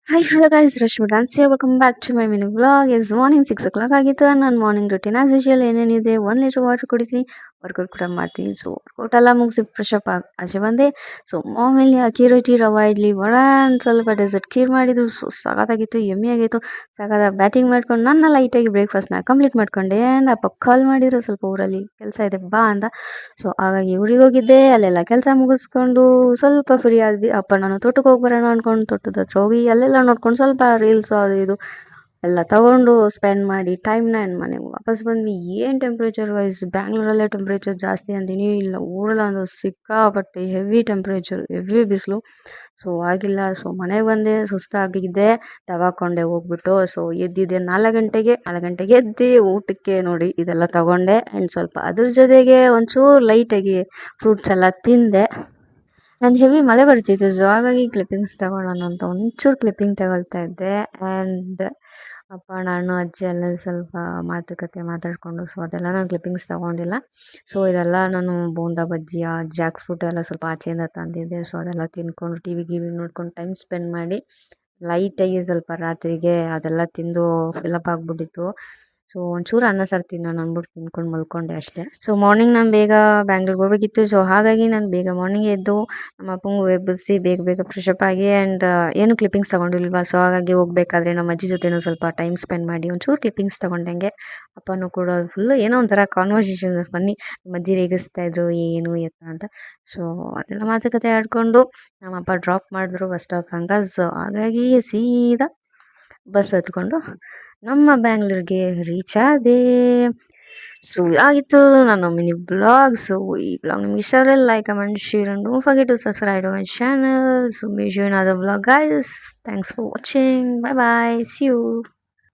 Hi, hello guys, Rashmi Dance here. Welcome back to my mini vlog. It's morning 6 o'clock ಆಗಿತ್ತು. ನನ್ನ morning routine as usual ಏನೇನಿದೆ 1 litre water ಕುಡಿತೀನಿ, workout ಕೂಡ ಮಾಡ್ತೀನಿ. So workout ಎಲ್ಲ ಮುಗಿಸಿ ಫ್ರೆಶ್ ಅಪ್ ಆಗಿ ಆಚೆ ಬಂದೆ. ಸೊ ಮಾಮೂಲಿ ಅಕ್ಕಿ ರೊಟ್ಟಿ ರವಾ ಇಡ್ಲಿ ವಡ and ಸ್ವಲ್ಪ ಡೆಸರ್ಟ್ ಖೀರ್ ಮಾಡಿದ್ರು. ಸೊ ಸಖತ್ತಾಗಿತ್ತು, ಯಮ್ಮಿ ಆಗಿತ್ತು. ಸಖತ್ತಾಗಿ ಬ್ಯಾಟಿಂಗ್ ಮಾಡ್ಕೊಂಡು ನನ್ನ ಲೈಟಾಗಿ ಬ್ರೇಕ್ಫಾಸ್ಟ್ನ ಕಂಪ್ಲೀಟ್ ಮಾಡ್ಕೊಂಡೆ. ಆ್ಯಂಡ್ ಅಪ್ಪ ಕಾಲ್ ಮಾಡಿದ್ರು, ಸ್ವಲ್ಪ ಊರಲ್ಲಿ ಕೆಲಸ ಇದೆ ಬಾ ಅಂತ. ಸೊ ಹಾಗಾಗಿ ಊರಿಗೆ ಹೋಗಿದ್ದೆ. ಅಲ್ಲೆಲ್ಲ ಕೆಲಸ ಮುಗಿಸ್ಕೊಂಡು ಸ್ವಲ್ಪ ಫ್ರೀ ಆದ್ವಿ. ಅಪ್ಪ ನಾನು ತೋಟಕ್ಕೆ ಹೋಗಿ ಬರೋಣ ಅನ್ಕೊಂಡು ತೋಟದ ಹತ್ರ ಹೋಗಿ ಅಲ್ಲೆಲ್ಲ ನೋಡ್ಕೊಂಡು ಸ್ವಲ್ಪ ರೀಲ್ಸ್ ಅದು ಇದು ಎಲ್ಲ ತಗೊಂಡು ಸ್ಪೆಂಡ್ ಮಾಡಿ ಟೈಮ್ನ ಆ್ಯಂಡ್ ಮನೆಗೆ ವಾಪಸ್ ಬಂದ್ವಿ. ಏನು ಟೆಂಪ್ರೇಚರ್ ವೈಸ್ ಬ್ಯಾಂಗ್ಳೂರಲ್ಲೇ ಟೆಂಪ್ರೇಚರ್ ಜಾಸ್ತಿ ಅಂತೀನಿ, ಇಲ್ಲ ಊರಲ್ಲಿ ಅಂದ್ರೆ ಸಿಕ್ಕಾಪಟ್ಟೆ ಹೆವಿ ಟೆಂಪ್ರೇಚರ್, ಹೆವಿ ಬಿಸಿಲು. ಸೊ ಆಗಿಲ್ಲ. ಸೊ ಮನೆಗೆ ಬಂದೆ, ಸುಸ್ತಾಗಿದ್ದೆ, ತವಾಕೊಂಡೆ ಹೋಗ್ಬಿಟ್ಟು. ಸೊ ಎದ್ದಿದ್ದೆ 4 ಗಂಟೆಗೆ. 4 ಗಂಟೆಗೆ ಎದ್ದು ಊಟಕ್ಕೆ ನೋಡಿ ಇದೆಲ್ಲ ತಗೊಂಡೆ. ಆ್ಯಂಡ್ ಸ್ವಲ್ಪ ಅದ್ರ ಜೊತೆಗೆ ಒಂಚೂರು ಲೈಟಾಗಿ ಫ್ರೂಟ್ಸ್ ಎಲ್ಲ ತಿಂದೆ. ನಾನು ಹೆವಿ ಮಳೆ ಬರ್ತಿತ್ತು, ಸೊ ಹಾಗಾಗಿ ಕ್ಲಿಪ್ಪಿಂಗ್ಸ್ ತಗೊಳ್ಳೋಣ ಅಂತ ಒಂಚೂರು ಕ್ಲಿಪ್ಪಿಂಗ್ ತಗೊಳ್ತಾ ಇದ್ದೆ. ಆ್ಯಂಡ್ ಅಪ್ಪ ನಾನು ಅಜ್ಜಿ ಎಲ್ಲ ಸ್ವಲ್ಪ ಮಾತುಕತೆ ಮಾತಾಡಿಕೊಂಡು, ಸೊ ಅದೆಲ್ಲ ನಾನು ಕ್ಲಿಪ್ಪಿಂಗ್ಸ್ ತಗೊಂಡಿಲ್ಲ. ಸೊ ಇದೆಲ್ಲ ನಾನು ಬೋಂಡಾ ಬಜ್ಜಿಯ ಜಾಕ್ ಫ್ರೂಟ್ ಎಲ್ಲ ಸ್ವಲ್ಪ ಆಚೆಯಿಂದ ತಂದಿದ್ದೆ. ಸೊ ಅದೆಲ್ಲ ತಿನ್ಕೊಂಡು ಟಿವಿ ನೋಡ್ಕೊಂಡು ಟೈಮ್ ಸ್ಪೆಂಡ್ ಮಾಡಿ ಲೈಟಾಗಿ ಸ್ವಲ್ಪ ರಾತ್ರಿಗೆ ಅದೆಲ್ಲ ತಿಂದು ಫಿಲಪ್ ಆಗಿಬಿಟ್ಟಿತ್ತು. ಸೊ ಒಂಚೂರು ಅನ್ನ ಸಾರು ತಿನ್ನೋಣ ಅಂದ್ಬಿಟ್ಟು ತಿನ್ಕೊಂಡು ಮಲ್ಕೊಂಡೆ ಅಷ್ಟೇ. ಸೊ ಮಾರ್ನಿಂಗ್ ನಾನು ಬೇಗ ಬ್ಯಾಂಗ್ಳೂರ್ಗೆ ಹೋಗಬೇಕಿತ್ತು. ಸೊ ಹಾಗಾಗಿ ನಾನು ಬೇಗ ಮಾರ್ನಿಂಗ್ ಎದ್ದು ನಮ್ಮ ಅಪ್ಪಂಗೂ ಎಬ್ಬಿಸಿ ಬೇಗ ಬೇಗ ಫ್ರೆಶ್ ಅಪ್ ಆಗಿ ಆ್ಯಂಡ್ ಏನು ಕ್ಲಿಪ್ಪಿಂಗ್ಸ್ ತೊಗೊಂಡಿಲ್ವಾ. ಸೊ ಹಾಗಾಗಿ ಹೋಗ್ಬೇಕಾದ್ರೆ ನಮ್ಮ ಅಜ್ಜಿ ಜೊತೆನೂ ಸ್ವಲ್ಪ ಟೈಮ್ ಸ್ಪೆಂಡ್ ಮಾಡಿ ಒಂಚೂರು ಕ್ಲಿಪ್ಪಿಂಗ್ಸ್ ತೊಗೊಂಡಂಗೆ. ಅಪ್ಪನೂ ಕೂಡ ಫುಲ್ಲು ಏನೋ ಒಂಥರ ಕಾನ್ವರ್ಸೇಷನ್ ಫನ್ನಿ. ನಮ್ಮ ಅಜ್ಜಿ ರೇಗಿಸ್ತಾ ಇದ್ರು ಏನು ಎತ್ತ ಅಂತ. ಸೊ ಅದೆಲ್ಲ ಮಾತುಕತೆ ಆಡಿಕೊಂಡು ನಮ್ಮಪ್ಪ ಡ್ರಾಪ್ ಮಾಡಿದ್ರು ಬಸ್ ಸ್ಟಾಪ್ ತನಕ. ಸೊ ಹಾಗಾಗಿ ಸೀದಾ ಬಸ್ ಹತ್ಕೊಂಡು ನಮ್ಮ ಬ್ಯಾಂಗ್ಳೂರ್ಗೆ ರೀಚ್ ಆದೆ. ಸೊ ಆಗಿತ್ತು ನನ್ನ ಮಿನಿ ಬ್ಲಾಗ್. ಸೊ ಈ ಬ್ಲಾಗ್ ನಿಮ್ಗೆ ಇಷ್ಟ ಆದರೆ like comment share and don't forget to subscribe to my channel. So meet you in other blog guys. Thanks for watching. Bye bye, see you.